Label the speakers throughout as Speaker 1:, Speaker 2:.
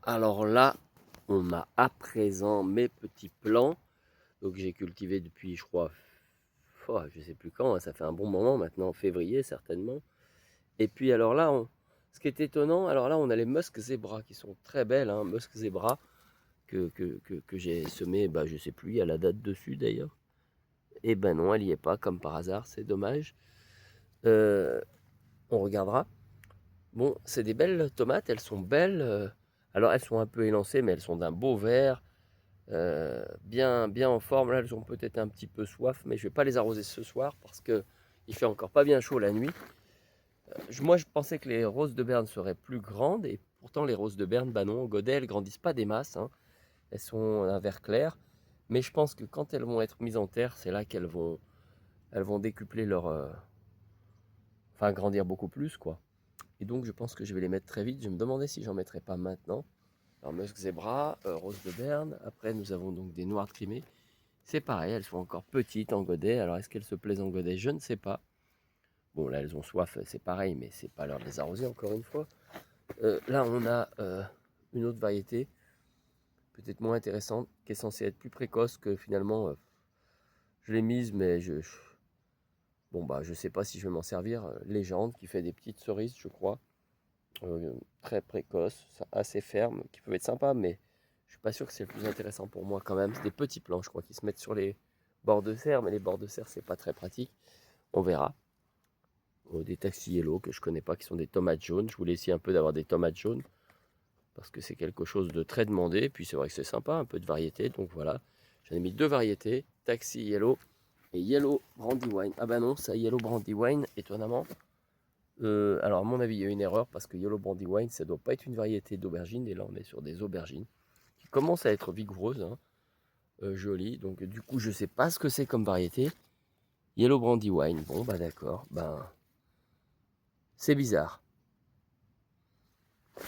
Speaker 1: Alors là, on a à présent mes petits plants. Donc j'ai cultivé depuis, je crois, je sais plus quand, hein, ça fait un bon moment maintenant, en février certainement. Et puis alors là, ce qui est étonnant, alors là on a les musks zebra qui sont très belles, hein, musks zebra que j'ai semé, bah, je sais plus, il y a la date dessus d'ailleurs. Et ben non, elle y est pas, comme par hasard, c'est dommage. Euh, on regardera. Bon, c'est des belles tomates, elles sont belles. Alors elles sont un peu élancées, mais elles sont d'un beau vert. Bien en forme. Là, elles ont peut-être un petit peu soif, mais je vais pas les arroser ce soir parce que il fait encore pas bien chaud la nuit. Moi, je pensais que les roses de Berne seraient plus grandes et pourtant les roses de Berne, bah non, au godet, elles grandissent pas des masses, hein. Elles sont un vert clair, mais je pense que quand elles vont être mises en terre, c'est là elles vont décupler enfin grandir beaucoup plus, quoi. Et donc, je pense que je vais les mettre très vite. Je me demandais si j'en mettrais pas maintenant. Alors, Musk Zebra, Rose de Berne. Après, nous avons donc des Noirs de Crimée. C'est pareil, elles sont encore petites en godet. Alors, est-ce qu'elles se plaisent en godet? Je ne sais pas. Bon, là, elles ont soif, c'est pareil, mais c'est pas l'heure de les arroser, encore une fois. Là, on a une autre variété, peut-être moins intéressante, qui est censée être plus précoce que finalement, je l'ai mise, mais bon, bah, je sais pas si je vais m'en servir. Légende, qui fait des petites cerises, je crois. Très précoces, assez fermes, qui peuvent être sympas, mais je suis pas sûr que c'est le plus intéressant pour moi quand même. C'est des petits plants, je crois, qui se mettent sur les bords de serre, mais les bords de serre, c'est pas très pratique. On verra. Des taxis yellow que je connais pas, qui sont des tomates jaunes. Je voulais essayer un peu d'avoir des tomates jaunes parce que c'est quelque chose de très demandé. Puis c'est vrai que c'est sympa, un peu de variété. Donc voilà, j'en ai mis deux variétés, taxi yellow et yellow brandywine. Ah bah non, ça yellow brandywine, étonnamment. Alors à mon avis, il y a une erreur parce que yellow brandywine, ça doit pas être une variété d'aubergine. Et là, on est sur des aubergines qui commencent à être vigoureuses, hein, jolies. Donc du coup, je sais pas ce que c'est comme variété. Yellow brandywine. Bon bah d'accord. Ben c'est bizarre.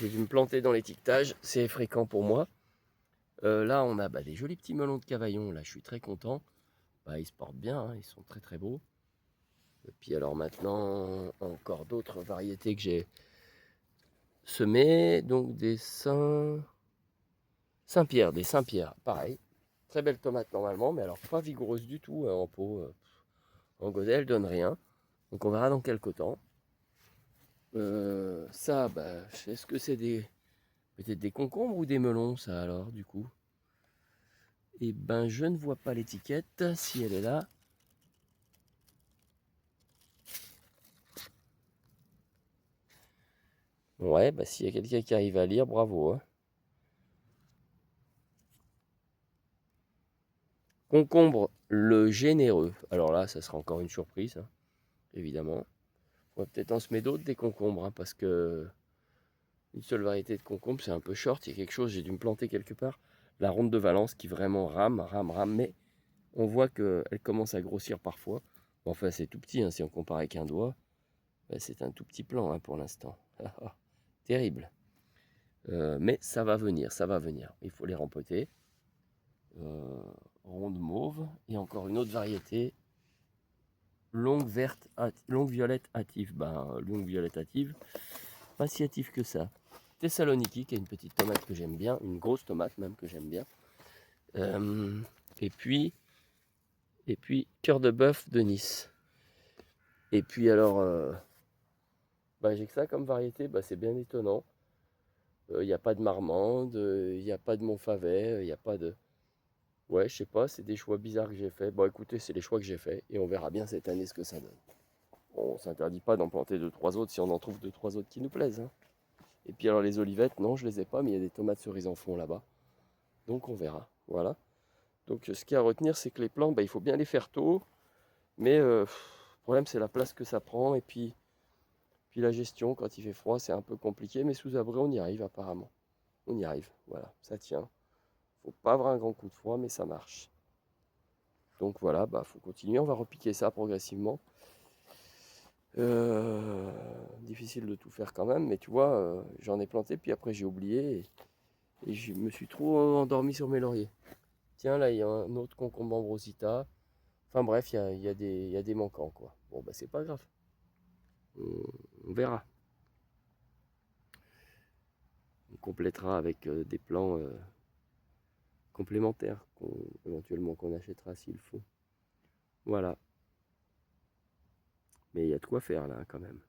Speaker 1: J'ai dû me planter dans l'étiquetage, c'est fréquent pour moi. Là, on a des jolis petits melons de Cavaillon, là, je suis très content. Bah, ils se portent bien, hein, ils sont très très beaux. Et puis alors maintenant, encore d'autres variétés que j'ai semées, donc des Saint-Pierre, des Saint-Pierre, pareil. Très belle tomate normalement, mais alors pas vigoureuse du tout, hein, en pot. En godet, elle donne rien. Donc on verra dans quelques temps. Ça, bah, est-ce que c'est peut-être des concombres ou des melons, ça alors, du coup? Eh ben, je ne vois pas l'étiquette, si elle est là. Ouais, bah s'il y a quelqu'un qui arrive à lire, bravo, hein. Concombre le généreux. Alors là, ça sera encore une surprise, hein, évidemment. On va peut-être en semer d'autres des concombres, hein, parce que une seule variété de concombre, c'est un peu short. Il y a quelque chose, j'ai dû me planter quelque part. La ronde de Valence qui vraiment rame, mais on voit qu'elle commence à grossir parfois. Enfin, c'est tout petit, hein, si on compare avec un doigt. Bah, c'est un tout petit plant, hein, pour l'instant. Terrible. Mais ça va venir, ça va venir. Il faut les rempoter. Euh, Ronde mauve. Et encore une autre variété. Longue violette hâtive. Longue violette hâtive, pas si hâtive que ça. Thessaloniki, qui est une petite tomate que j'aime bien, une grosse tomate même que j'aime bien. Euh, et puis, cœur de bœuf de Nice. Et puis alors, j'ai que ça comme variété, c'est bien étonnant. Il n'y a pas de marmande, il n'y a pas de montfavet, il n'y a pas de... Ouais, je sais pas, c'est des choix bizarres que j'ai fait. Bon, écoutez, c'est les choix que j'ai fait et on verra bien cette année ce que ça donne. On s'interdit pas d'en planter deux, trois autres si on en trouve deux, trois autres qui nous plaisent, hein. Et puis alors les olivettes, non, je les ai pas, mais il y a des tomates cerises en fond là-bas. Donc on verra. Voilà. Donc ce qu'il y a à retenir, c'est que les plants, il faut bien les faire tôt. Mais le problème, c'est la place que ça prend. Et puis la gestion, quand il fait froid, c'est un peu compliqué. Mais sous abri, on y arrive apparemment. On y arrive. Voilà, ça tient. Faut pas avoir un grand coup de froid, mais ça marche. Donc voilà, faut continuer. On va repiquer ça progressivement. Difficile de tout faire quand même, mais tu vois, j'en ai planté, puis après j'ai oublié et je me suis trop endormi sur mes lauriers. Tiens, là, il y a un autre concombre ambrosita. Enfin bref, il y a des manquants, quoi. Bon, c'est pas grave. On verra. complétera avec des plants complémentaires éventuellement qu'on achètera s'il faut. Voilà. Mais il y a de quoi faire là quand même.